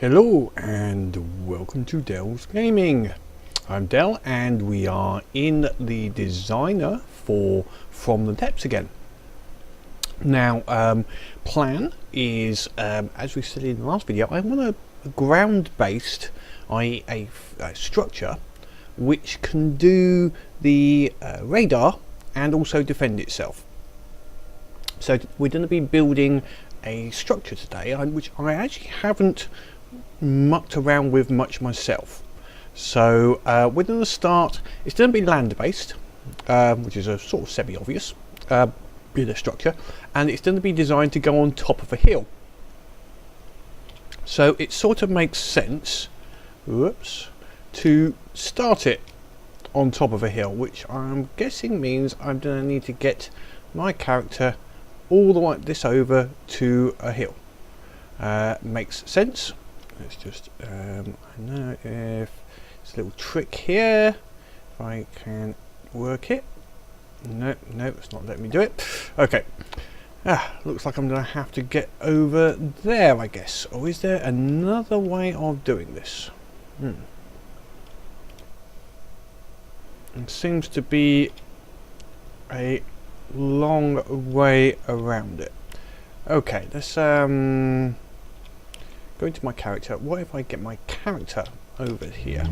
Hello and welcome to Dell's Gaming. I'm Dell and we are in the designer for From the Depths again. Now, plan is, as we said in the last video, I want a ground-based, i.e. a structure which can do the radar and also defend itself. So we're going to be building a structure today, which I actually haven't mucked around with much myself. So we're going to start, it's going to be land based, which is a sort of semi-obvious bit of structure, and it's going to be designed to go on top of a hill. So it sort of makes sense, to start it on top of a hill, which I'm guessing means I'm going to need to get my character all the way this over to a hill. Makes sense. Let's just, I know if it's a little trick here, if I can work it. No, it's not letting me do it. Okay, looks like I'm going to have to get over there, I guess. Or is there another way of doing this? It seems to be a long way around it. Okay, let's go into my character. What if I get my character over here?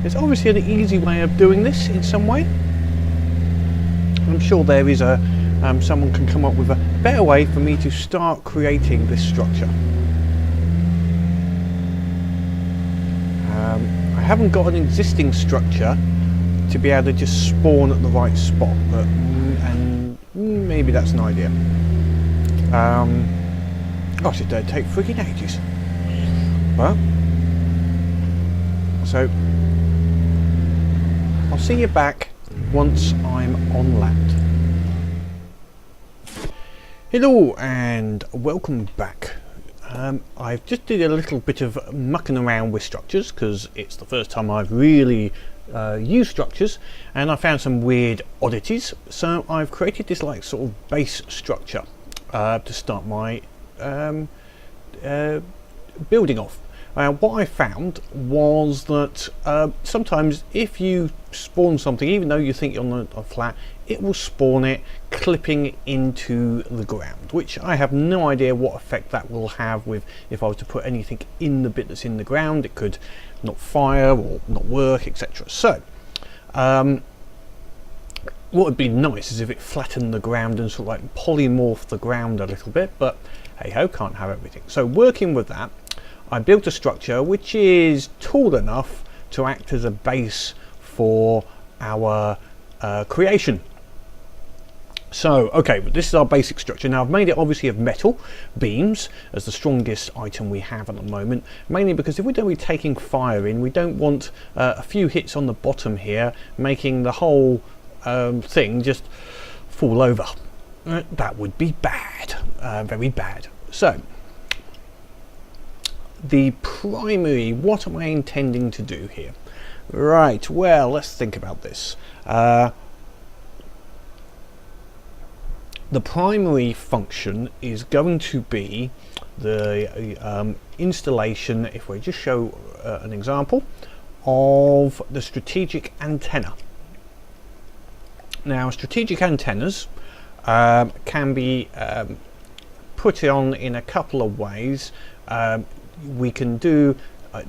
There's obviously an easy way of doing this in some way. I'm sure there is a someone can come up with a better way for me to start creating this structure. I haven't got an existing structure to be able to just spawn at the right spot, but maybe that's an idea. Gosh, it don't take freaking ages. Well, so I'll see you back once I'm on land. Hello and welcome back. I've just did a little bit of mucking around with structures because it's the first time I've really used structures, and I found some weird oddities. So I've created this like sort of base structure to start my building off. What I found was that sometimes if you spawn something, even though you think you're on a flat, it will spawn it clipping into the ground, which I have no idea what effect that will have with if I was to put anything in the bit that's in the ground. It could not fire or not work, etc. So what would be nice is if it flattened the ground and sort of like polymorphed the ground a little bit, but hey ho, can't have everything. So working with that, I built a structure which is tall enough to act as a base for our creation. So okay, but this is our basic structure. Now I've made it obviously of metal beams as the strongest item we have at the moment, mainly because if we're going to be taking fire in, we don't want a few hits on the bottom here making the whole thing just fall over. That would be bad, very bad. So the primary, what am I intending to do here? Right, well, let's think about this. The primary function is going to be the installation, if we just show an example, of the strategic antenna. Now, strategic antennas can be put on in a couple of ways. We can do,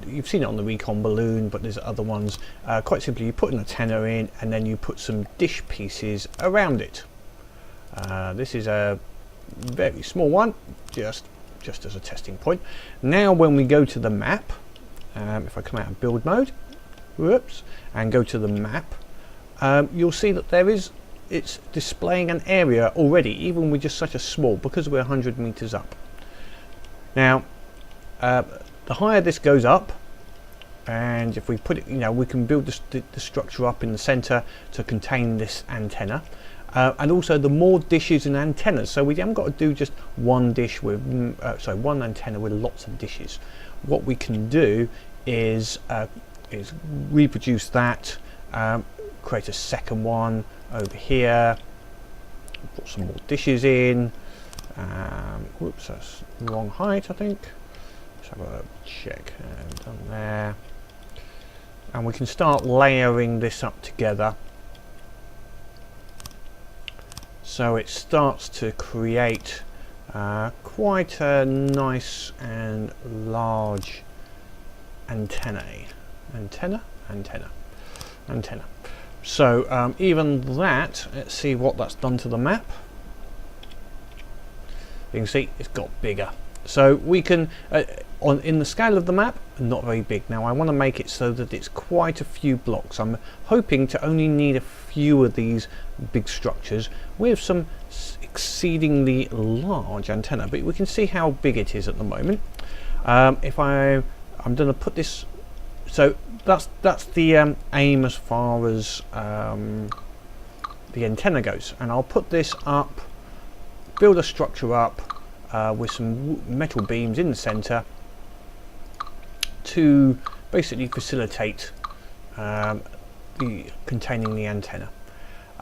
you've seen it on the recon balloon, but there's other ones. Quite simply, you put an antenna in and then you put some dish pieces around it. This is a very small one, just as a testing point. Now when we go to the map, if I come out of build mode, whoops, and go to the map, you'll see that it's displaying an area already, even with just such a small, because we're 100 meters up. Now the higher this goes up, and if we put it, we can build the structure up in the center to contain this antenna, and also the more dishes and antennas, so we haven't got to do just one dish with one antenna with lots of dishes. What we can do is reproduce that, create a second one over here, put some more dishes in, Whoops, that's the wrong height, I think. Let's have a check. Done there. And we can start layering this up together. So it starts to create quite a nice and large antenna. So even that, let's see what that's done to the map. You can see it's got bigger. So we can, in the scale of the map, not very big. Now I want to make it so that it's quite a few blocks. I'm hoping to only need a few of these big structures with some exceedingly large antenna, but we can see how big it is at the moment. I'm going to put this, so that's the aim as far as the antenna goes, and I'll put this up, build a structure up with some metal beams in the center to basically facilitate containing the antenna.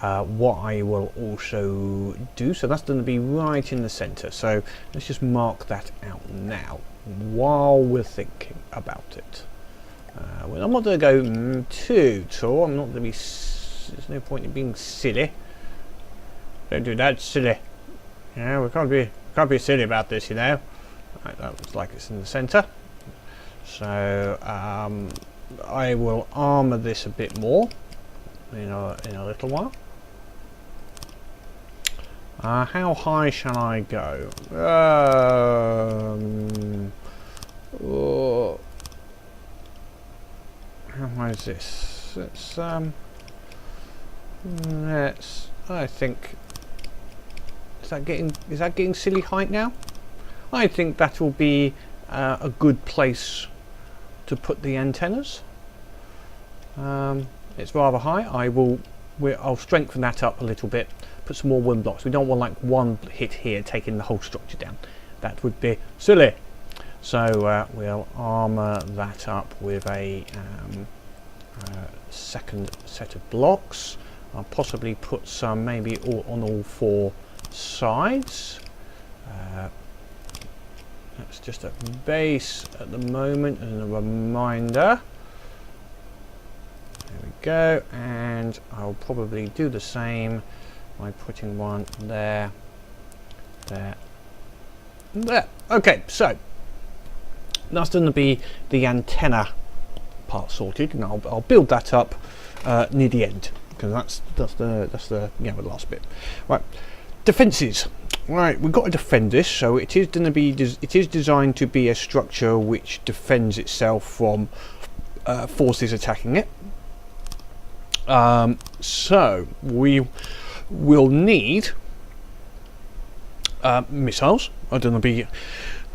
What I will also do, so that's going to be right in the center, so let's just mark that out now while we're thinking about it. Well, I'm not going to go too tall. I'm not going to be, there's no point in being silly. Don't do that, silly. Yeah, we can't be silly about this, you know. Right, that looks like it's in the center. So I will armor this a bit more in a little while. How high shall I go? Oh, how high is this? I think, is that getting silly height now? I think that will be a good place to put the antennas. It's rather high. I'll strengthen that up a little bit. Put some more wooden blocks. We don't want like one hit here taking the whole structure down. That would be silly. So we'll armor that up with a second set of blocks. I'll possibly put some maybe on all four sides. That's just a base at the moment and a reminder. There we go, and I'll probably do the same by putting one there, there, there. Okay, so that's going to be the antenna part sorted, and I'll build that up near the end, because that's the last bit. Right, defences. Right, we've got to defend this, so it is going to be designed to be a structure which defends itself from forces attacking it. So we will need missiles. Are going to be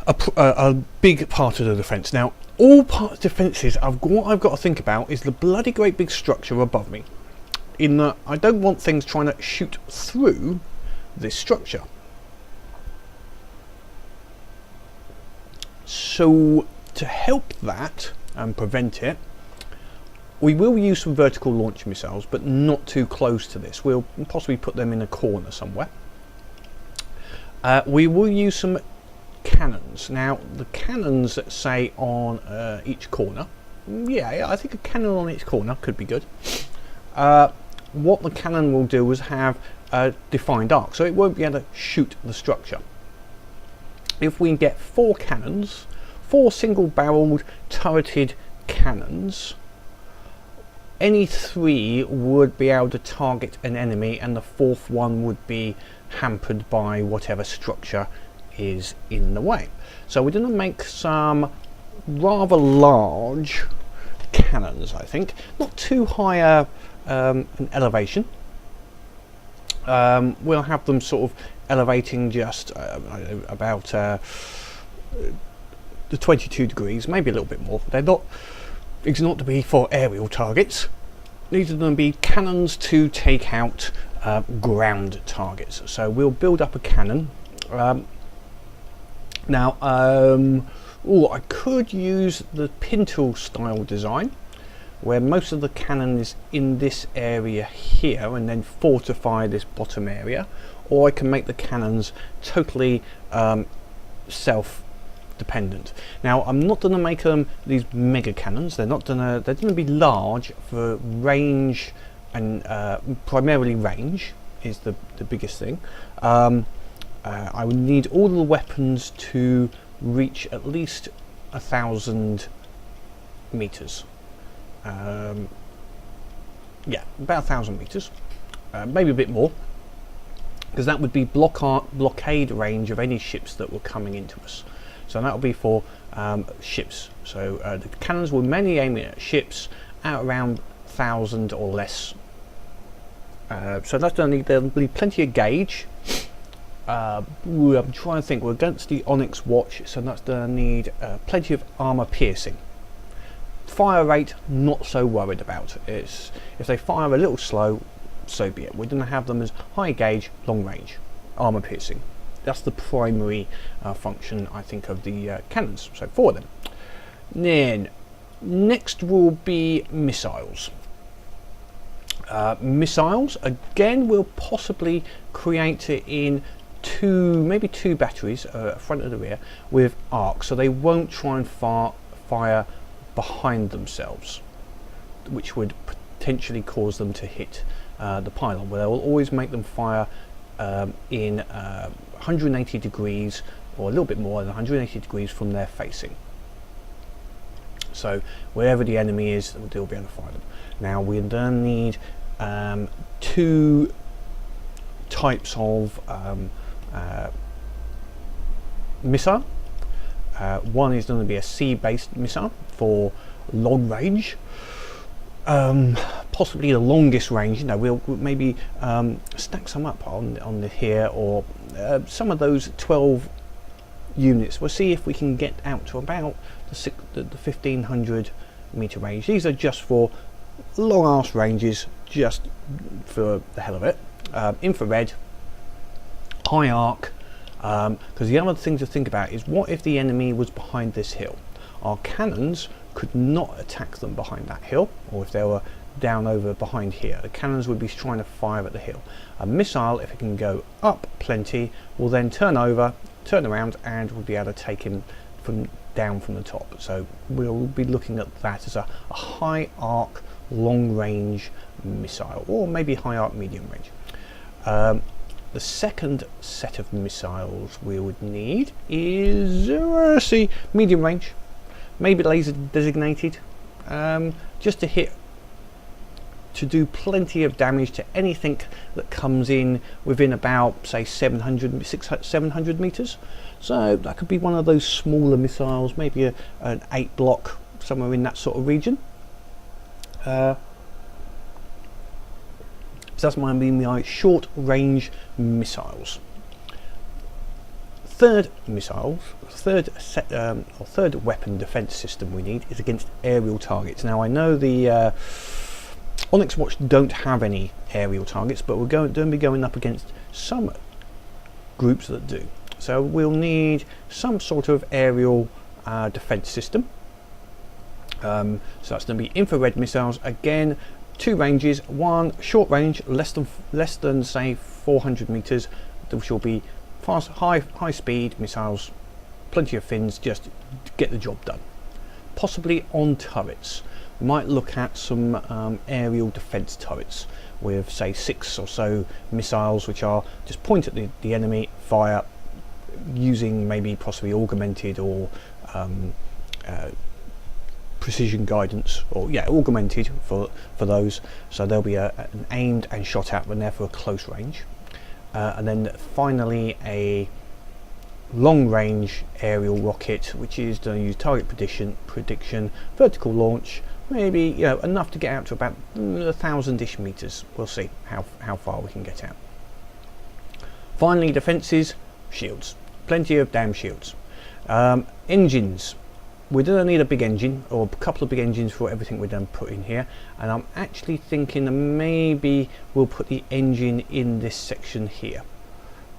a big part of the defence. Now, all part of defences, what I've got to think about is the bloody great big structure above me. In that, I don't want things trying to shoot through this structure. So to help that and prevent it, we will use some vertical launch missiles, but not too close to this. We'll possibly put them in a corner somewhere. We will use some cannons. Now, the cannons that say on each corner, yeah, I think a cannon on each corner could be good. What the cannon will do is have a defined arc, so it won't be able to shoot the structure. If we get 4 cannons, 4 single-barreled turreted cannons, any 3 would be able to target an enemy, and the 4th one would be hampered by whatever structure is in the way. So we're going to make some rather large cannons, I think. Not too high an elevation. We'll have them sort of elevating just about the 22 degrees, maybe a little bit more. It's not to be for aerial targets. These are going to be cannons to take out ground targets. So we'll build up a cannon. Now, I could use the pintle style design, where most of the cannon is in this area here, and then fortify this bottom area. or I can make the cannons totally self-dependent. Now I'm not going to make them these mega cannons. They're going to be large for range, and primarily range is the biggest thing. I would need all the weapons to reach at least 1,000 meters. Yeah, about 1,000 meters, maybe a bit more, because that would be blockade range of any ships that were coming into us. So that will be for ships. So the cannons will mainly aim at ships at around 1,000 or less. So that's going to need, there'll be plenty of gauge. I'm trying to think, we're against the Onyx watch, so that's going to need plenty of armor piercing. Fire rate, not so worried about. If they fire a little slow, so be it. We're going to have them as high gauge, long range, armor piercing. That's the primary function, I think, of the cannons. So 4 of them. Then next will be missiles. Missiles again will possibly create it in maybe two batteries, front and the rear, with arcs, so they won't try and fire behind themselves, which would potentially cause them to hit the pylon. Well, they will always make them fire in 180 degrees, or a little bit more than 180 degrees from their facing. So wherever the enemy is, they'll be able to fire them. Now we then need 2 types of missile. One is going to be a sea-based missile for long range, possibly the longest range. You know, we'll maybe stack some up on the here, or some of those 12 units. We'll see if we can get out to about the 1,500 meter range. These are just for long arse ranges, just for the hell of it. Infrared, high arc, because the other thing to think about is, what if the enemy was behind this hill? Our cannons could not attack them behind that hill, or if they were down over behind here, the cannons would be trying to fire at the hill. A missile, if it can go up plenty, will then turn around, and we'll be able to take him down from the top. So we'll be looking at that as a high arc long range missile, or maybe high arc medium range. The second set of missiles we would need is medium range, maybe laser designated, just to do plenty of damage to anything that comes in within about, say, 700 meters. So that could be one of those smaller missiles, maybe an 8 block, somewhere in that sort of region. So that's my short range missiles. Third weapon defense system we need is against aerial targets. Now I know the Onyx Watch don't have any aerial targets, but we're going to be going up against some groups that do. So we'll need some sort of aerial defense system. So that's going to be infrared missiles again. 2 ranges, one short range, less than say 400 meters, which will be fast, high speed missiles, plenty of fins, just to get the job done. Possibly on turrets. We might look at some aerial defense turrets with, say, 6 or so missiles, which are just point at the enemy, fire, using maybe possibly augmented or precision guidance, or augmented for those, so they'll be an aimed and shot at when they're for a close range, and then finally a long range aerial rocket, which is going to use target prediction, vertical launch, maybe enough to get out to about 1,000-ish meters. We'll see how far we can get out. Finally, defenses, shields, plenty of damn shields. Engines. We're going to need a big engine, or a couple of big engines for everything we're going to put in here, and I'm actually thinking that maybe we'll put the engine in this section here,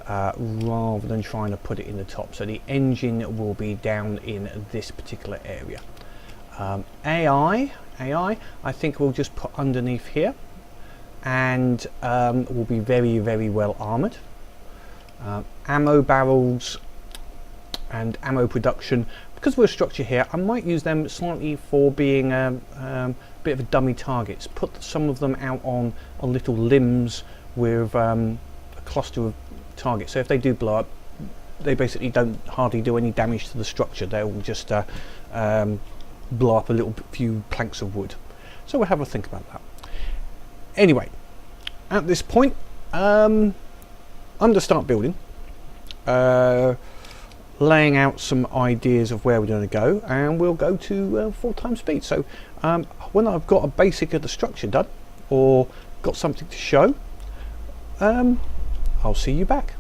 rather than trying to put it in the top. So the engine will be down in this particular area. AI I think we'll just put underneath here, and will be very, very well armoured. ammo barrels and ammo production. Because we're a structure here, I might use them slightly for being a bit of a dummy targets. Put some of them out on little limbs with a cluster of targets. So if they do blow up, they basically don't hardly do any damage to the structure. They'll just blow up a few planks of wood. So we'll have a think about that. Anyway, at this point, I'm going to start building. Laying out some ideas of where we're going to go, and we'll go to 4x speed. So when I've got a basic of the structure done, or got something to show, I'll see you back.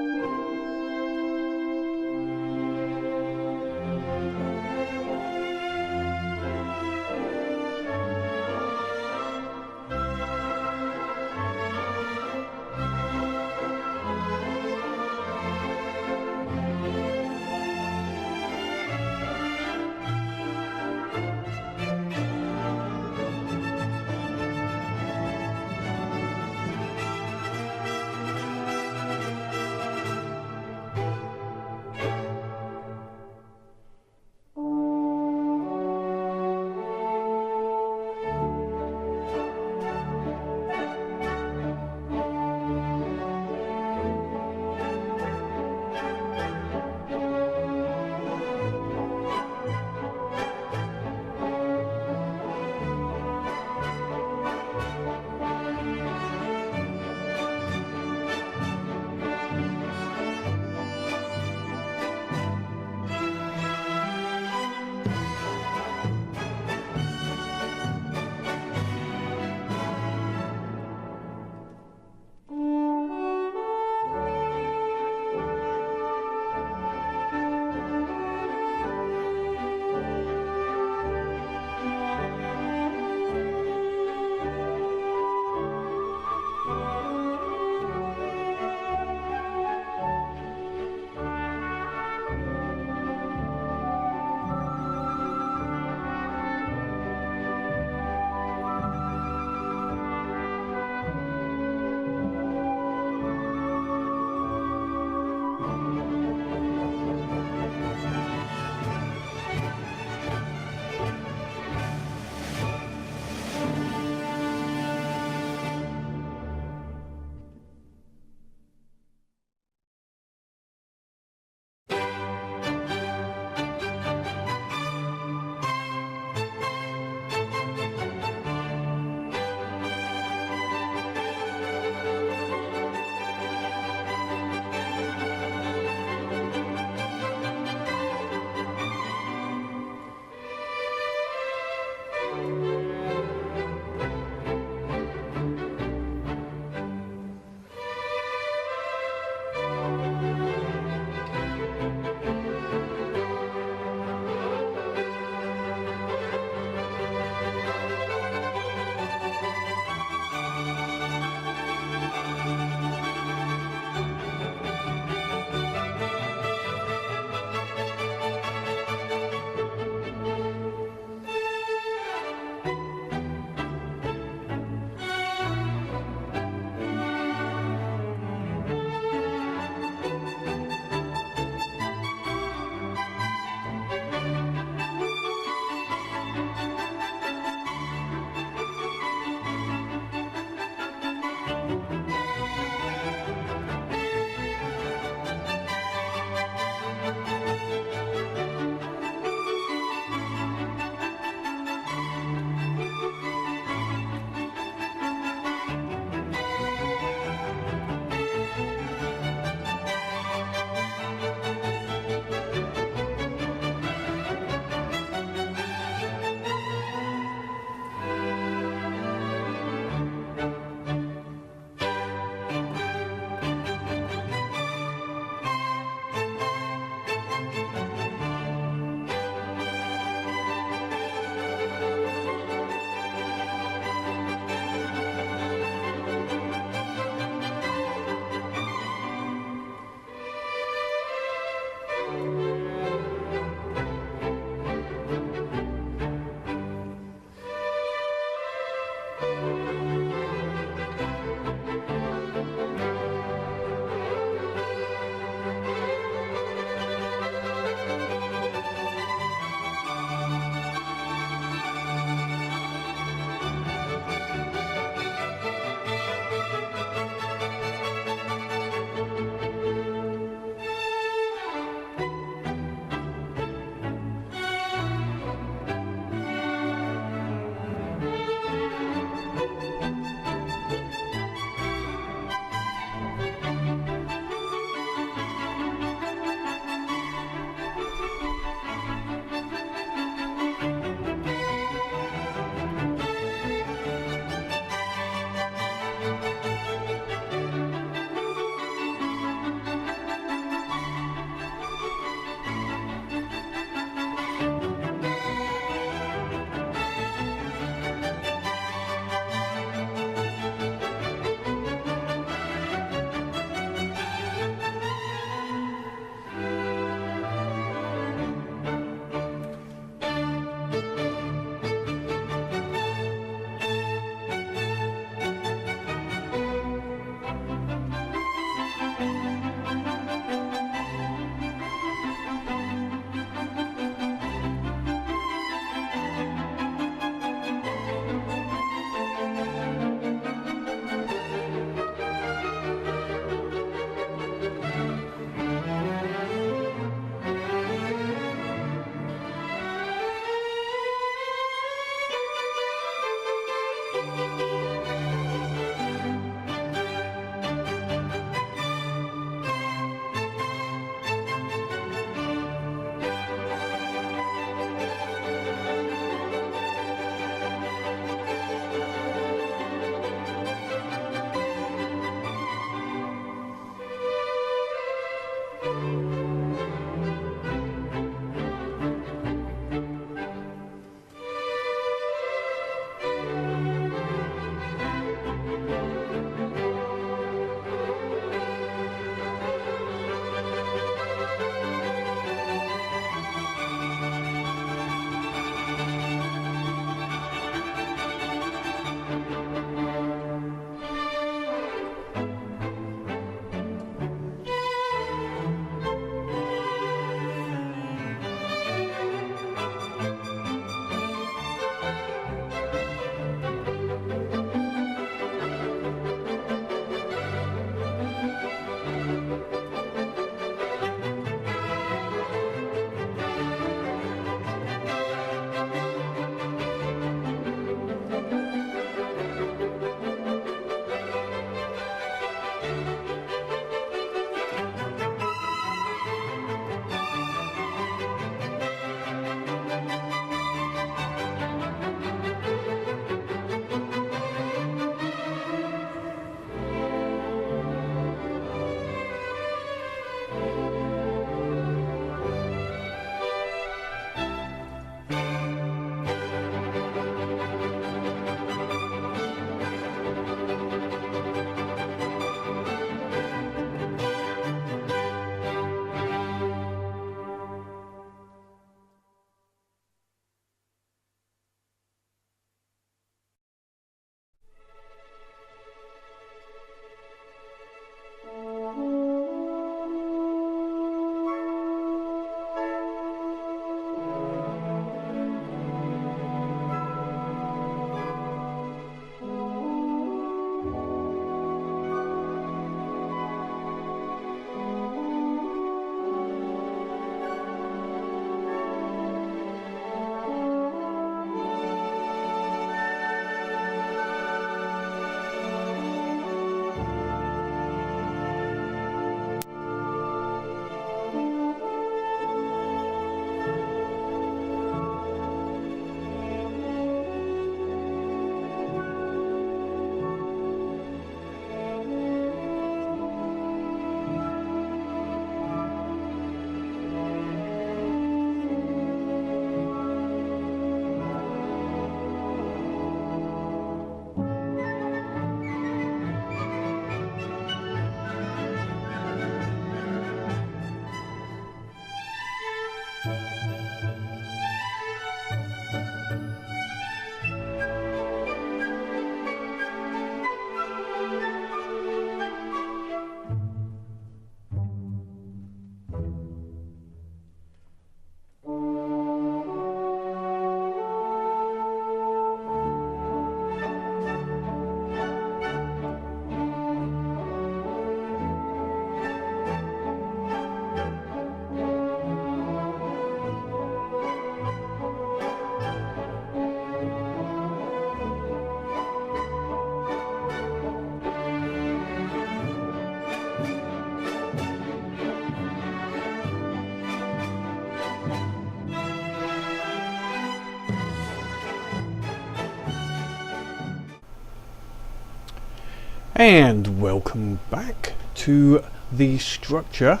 And welcome back to the structure.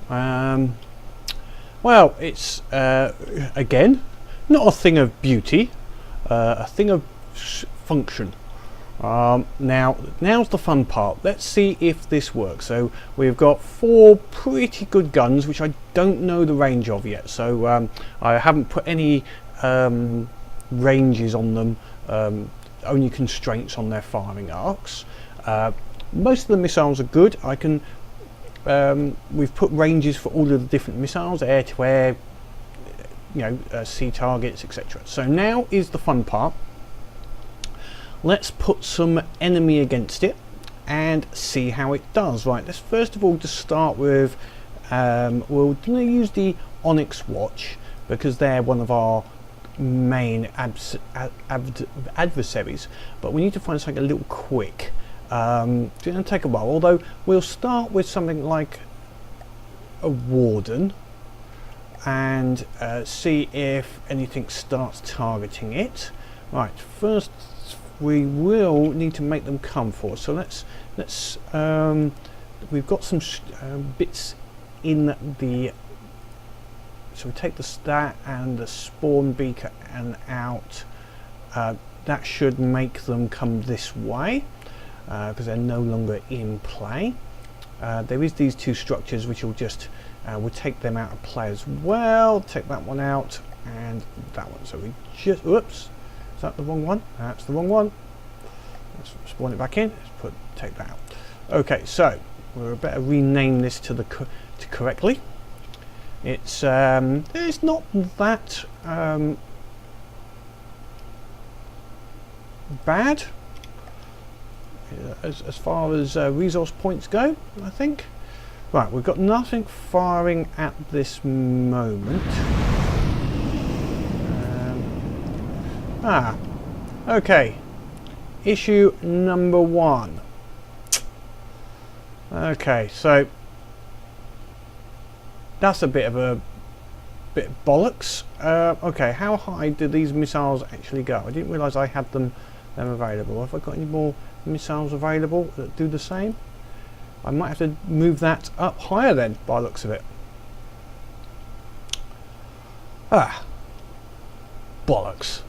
Well, it's again not a thing of beauty, a thing of function. Now's the fun part. Let's see if this works. So we've got 4 pretty good guns, which I don't know the range of yet. So I haven't put any ranges on them, only constraints on their firing arcs. Most of the missiles are good. I can. We've put ranges for all of the different missiles, air to air, sea targets, etc. So now is the fun part. Let's put some enemy against it and see how it does. Right. Let's first of all just start with. We'll use the Onyx Watch because they're one of our main adversaries. But we need to find something a little quick. It's going to take a while, although we'll start with something like a Warden and see if anything starts targeting it. Right, first we will need to make them come for us. So let's we've got some bits in the, so we take the stat and the spawn beaker and out. That should make them come this way. Because they're no longer in play. There is these 2 structures which will just we'll take them out of play as well. Take that one out and that one. So we just whoops, is that the wrong one? That's the wrong one. Let's spawn it back in. Let's take that out. Okay, so we better rename this to correctly. It's not that bad. As far as resource points go, I think. Right, we've got nothing firing at this moment. Okay. Issue number 1. Okay, so that's a bit of bollocks. Okay, how high do these missiles actually go? I didn't realise I had them available. Have I got any more missiles available that do the same? I might have to move that up higher then, by the looks of it. Bollocks.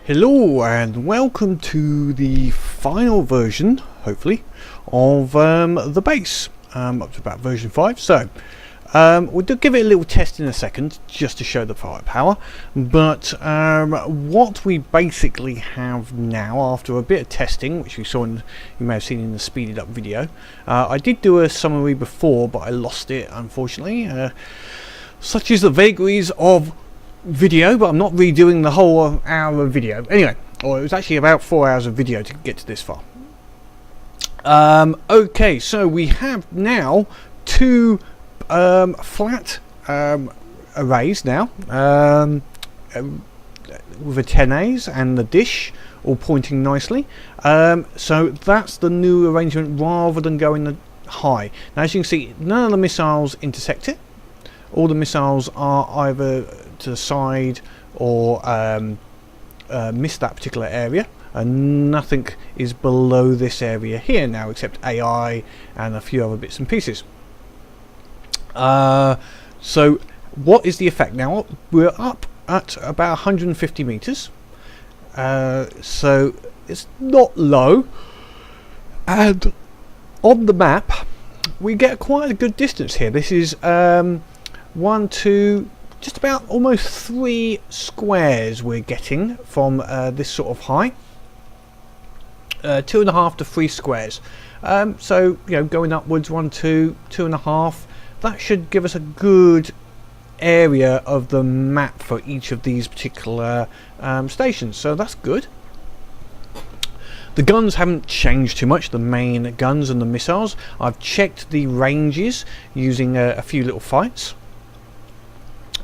Hello and welcome to the final version, hopefully, of the base, up to about version 5. So we'll give it a little test in a second just to show the firepower, but what we basically have now, after a bit of testing, which you saw you may have seen in the speeded up video, I did do a summary before but I lost it unfortunately, such is the vagaries of video, but I'm not redoing the whole hour of video anyway, or it was actually about 4 hours of video to get to this far. Okay, so we have now two flat arrays now, with the 10As and the dish all pointing nicely, so that's the new arrangement rather than going the high. Now as you can see, none of the missiles intersect it. All the missiles are either to the side or miss that particular area, and nothing is below this area here now except AI and a few other bits and pieces. So what is the effect now? We're up at about 150 meters, so it's not low, and on the map we get quite a good distance here. This is 1, 2, just about almost 3 squares we're getting from this sort of high. 2.5 to 3 squares. So you know, going upwards 1, 2, 2.5. That should give us a good area of the map for each of these particular stations. So that's good. The guns haven't changed too much, the main guns and the missiles. I've checked the ranges using a few little fights.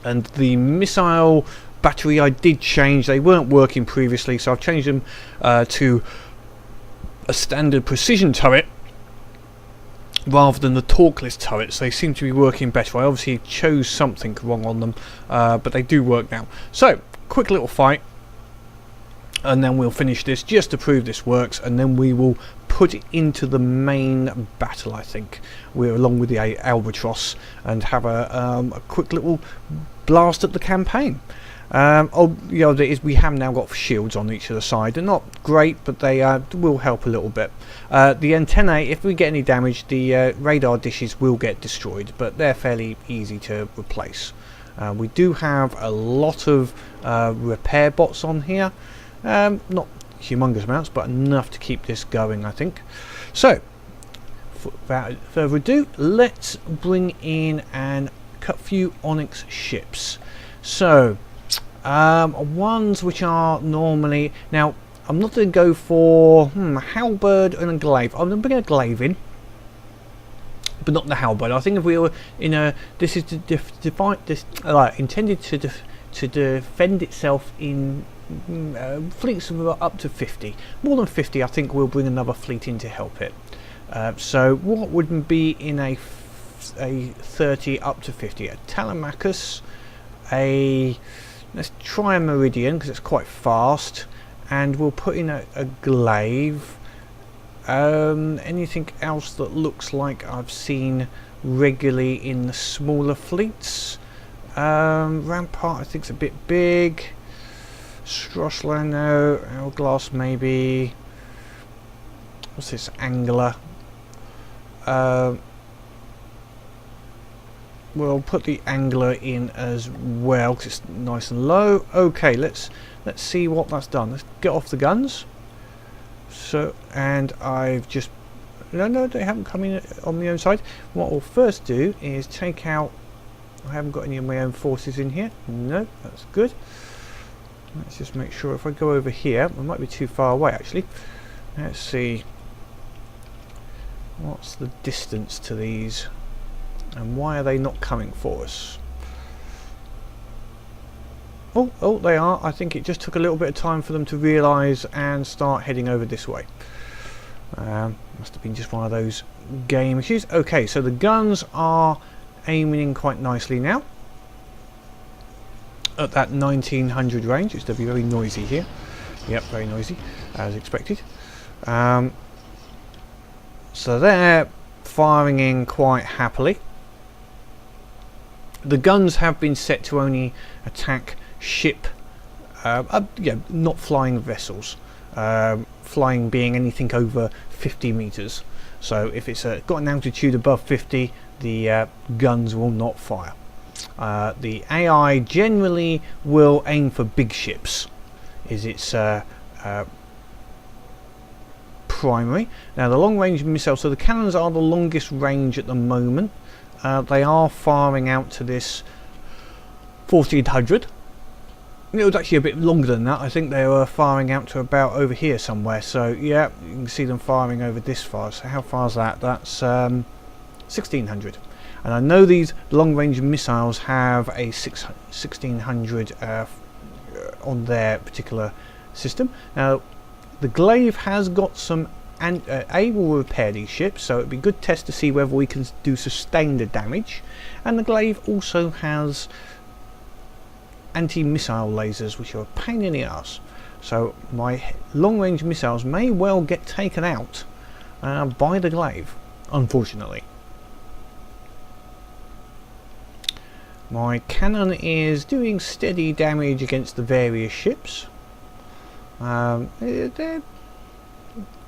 And the missile battery I did change. They weren't working previously, so I've changed them to a standard precision turret rather than the torqueless turrets. They seem to be working better. I obviously chose something wrong on them, but they do work now. So quick little fight, and then we'll finish this just to prove this works, and then we will put it into the main battle. I think we're along with the Albatross and have a quick little blast at the campaign. Oh, you know, we have now got shields on each of the side. They're not great, but they will help a little bit. The antennae, if we get any damage, the radar dishes will get destroyed, but they're fairly easy to replace. We do have a lot of repair bots on here. Not humongous amounts, but enough to keep this going, I think. So without further ado, let's bring in a few Onyx ships. So ones which are normally, now I'm not going to go for a halberd and a glaive. I'm going to bring a glaive in, but not the halberd. I think if we were in a, this is to define this, intended to defend itself in fleets of up to 50. More than 50, I think we'll bring another fleet in to help it. So what would be in a 30 up to 50? A Telemachus, let's try a Meridian because it's quite fast, and we'll put in a glaive. Anything else that looks like I've seen regularly in the smaller fleets? Rampart I think is a bit big. Strossler, no. Hourglass maybe. What's this? Angler. We'll put the Angler in as well because it's nice and low. Okay, let's see what that's done. Let's get off the guns. So, and I've just no, they haven't come in on the own side. What we'll first do is take out. I haven't got any of my own forces in here. No, that's good. Let's just make sure if I go over here, I might be too far away actually. Let's see. What's the distance to these? And why are they not coming for us? Oh, they are. I think it just took a little bit of time for them to realise and start heading over this way. Must have been just one of those game issues. Okay, so the guns are aiming in quite nicely now. At that 1900 range. It's going to be very noisy here. Yep, very noisy, as expected. So they're firing in quite happily. The guns have been set to only attack ship yeah, not flying vessels. Flying being anything over 50 meters. So if it's got an altitude above 50, the guns will not fire. The AI generally will aim for big ships, is its primary. Now the long range missiles, so the cannons are the longest range at the moment. They are firing out to this 1400. It was actually a bit longer than that. I think they were firing out to about over here somewhere. So yeah, you can see them firing over this far. So how far is that? That's 1600. And I know these long-range missiles have a 1600 on their particular system. Now the glaive has got some, and A will repair these ships, so it'd be a good test to see whether we can do sustained damage. And the glaive also has anti-missile lasers, which are a pain in the ass. So my long-range missiles may well get taken out by the glaive, unfortunately. My cannon is doing steady damage against the various ships. They've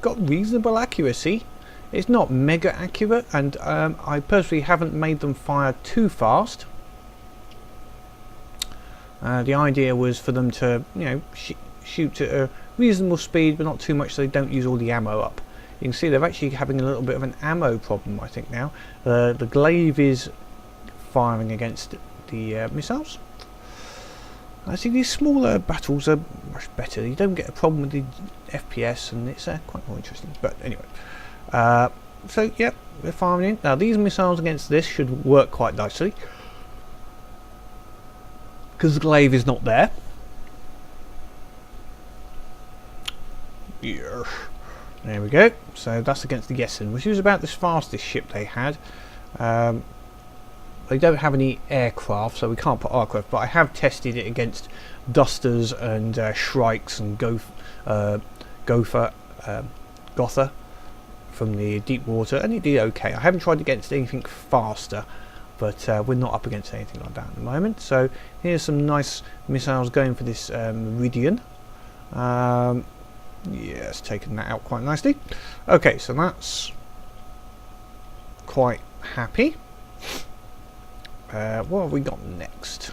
got reasonable accuracy. It's not mega accurate, and I personally haven't made them fire too fast. The idea was for them to, you know, shoot at a reasonable speed, but not too much so they don't use all the ammo up. You can see they're actually having a little bit of an ammo problem, I think, now. The glaive is firing against the missiles. I see these smaller battles are much better. You don't get a problem with the FPS, and it's quite more interesting. But anyway, so yeah, we're firing in. Now these missiles against this should work quite nicely, because the glaive is not there. Yeah. There we go. So that's against the Essen, which was about the fastest ship they had. They don't have any aircraft, so we can't put aircraft, but I have tested it against Dusters and Shrikes and Gotha from the deep water, and it did okay. I haven't tried against anything faster, but we're not up against anything like that at the moment. So here's some nice missiles going for this Meridian. Yeah, it's taken that out quite nicely. Okay, so that's quite happy. What have we got next?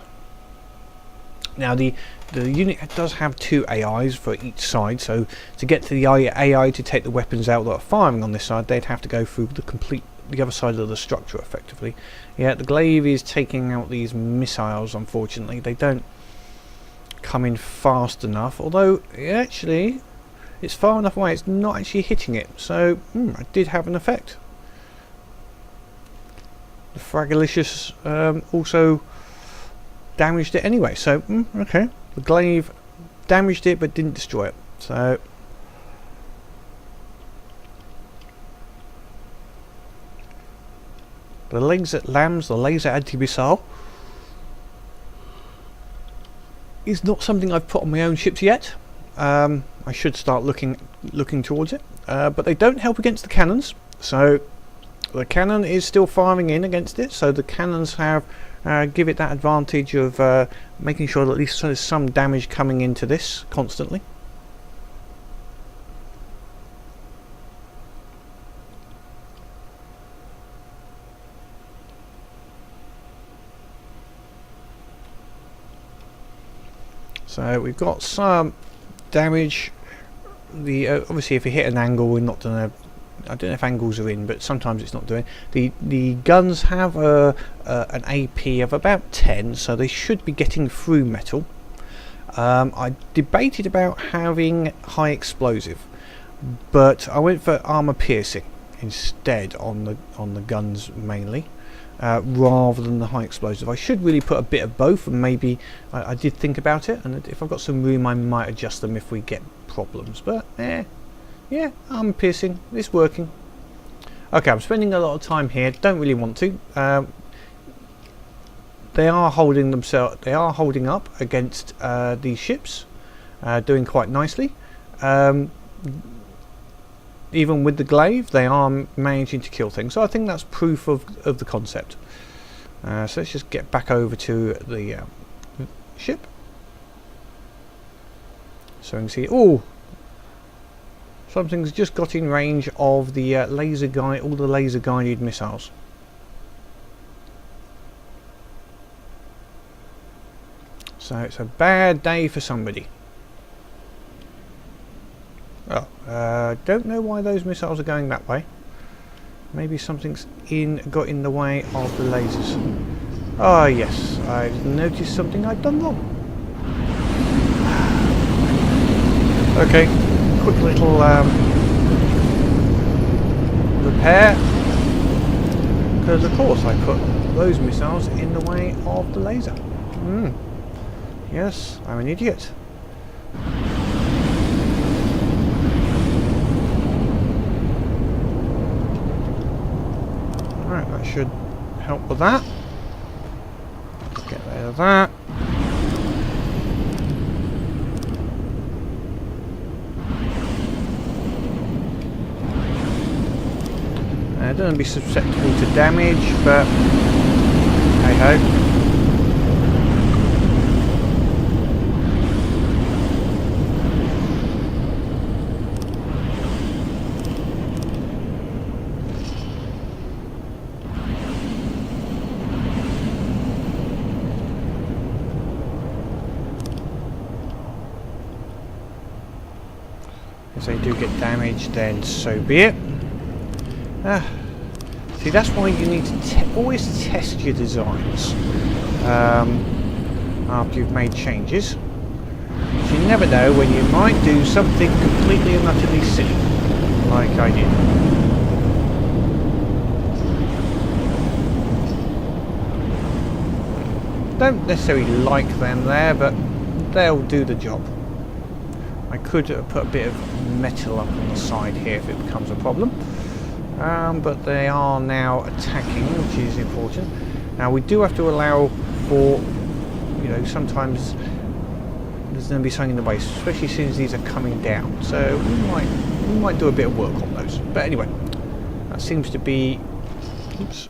Now the unit does have two AIs for each side, so to get to the AI to take the weapons out that are firing on this side, they'd have to go through the other side of the structure effectively. Yeah, the glaive is taking out these missiles, unfortunately. They don't come in fast enough, although actually it's far enough away it's not actually hitting it, so it did have an effect. The Fragilicious also damaged it anyway, so okay, the glaive damaged it but didn't destroy it. So the laser LAMS, the laser anti-missile, is not something I've put on my own ships yet. I should start looking towards it, but they don't help against the cannons. So the cannon is still firing in against it, so the cannons have give it that advantage of making sure that at least there's some damage coming into this constantly. So we've got some damage. The obviously if you hit an angle, we're not gonna. I don't know if angles are in, but sometimes it's not doing. The guns have an AP of about 10, so they should be getting through metal. I debated about having high explosive, but I went for armor piercing instead on the guns mainly, rather than the high explosive. I should really put a bit of both, and maybe I did think about it, and if I've got some room I might adjust them if we get problems, but yeah, armor piercing, it's working. Okay, I'm spending a lot of time here, don't really want to. They are holding up against these ships, doing quite nicely. Even with the glaive, they are managing to kill things, so I think that's proof of the concept. So let's just get back over to the ship. So we can see, oh, something's just got in range of the all the laser guided missiles. So it's a bad day for somebody. Oh, don't know why those missiles are going that way. Maybe something's got in the way of the lasers. Ah, yes, I've noticed something I've done wrong. Okay, quick little repair. Because of course I put those missiles in the way of the laser. Yes, I'm an idiot. Alright, that should help with that. Get rid of that. It doesn't be susceptible to damage, but hey ho. If they do get damaged, then so be it. See, that's why you need to always test your designs after you've made changes. Because you never know when you might do something completely and utterly silly, like I did. Don't necessarily like them there, but they'll do the job. I could put a bit of metal up on the side here if it becomes a problem. But they are now attacking, which is important. Now we do have to allow for, you know, sometimes there's going to be something in the way, especially since these are coming down. So we might do a bit of work on those. But anyway, that seems to be. Oops.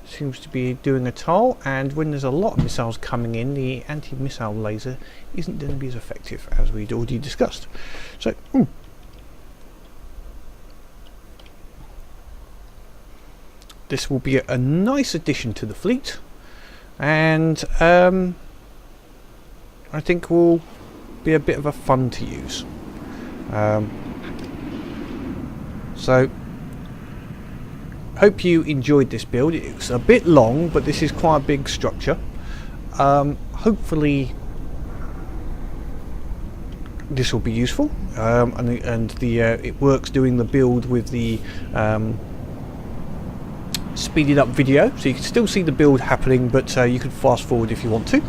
Seems to be doing a toll, and when there's a lot of missiles coming in, the anti-missile laser isn't going to be as effective as we'd already discussed. So, this will be a nice addition to the fleet, and I think will be a bit of a fun to use. So. Hope you enjoyed this build. It's a bit long, but this is quite a big structure. Hopefully this will be useful, and it works doing the build with the speeded up video, so you can still see the build happening, but you can fast forward if you want to.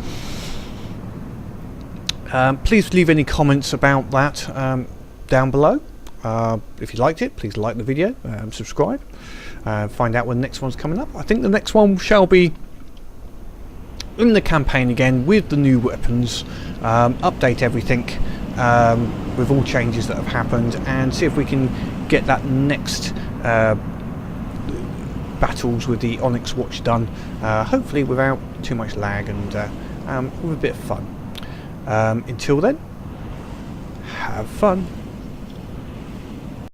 Please leave any comments about that down below. If you liked it, please like the video, subscribe. Find out when the next one's coming up. I think the next one shall be in the campaign again with the new weapons, update everything with all changes that have happened, and see if we can get that next battles with the Onyx Watch done, hopefully without too much lag and with a bit of fun. Until then, have fun.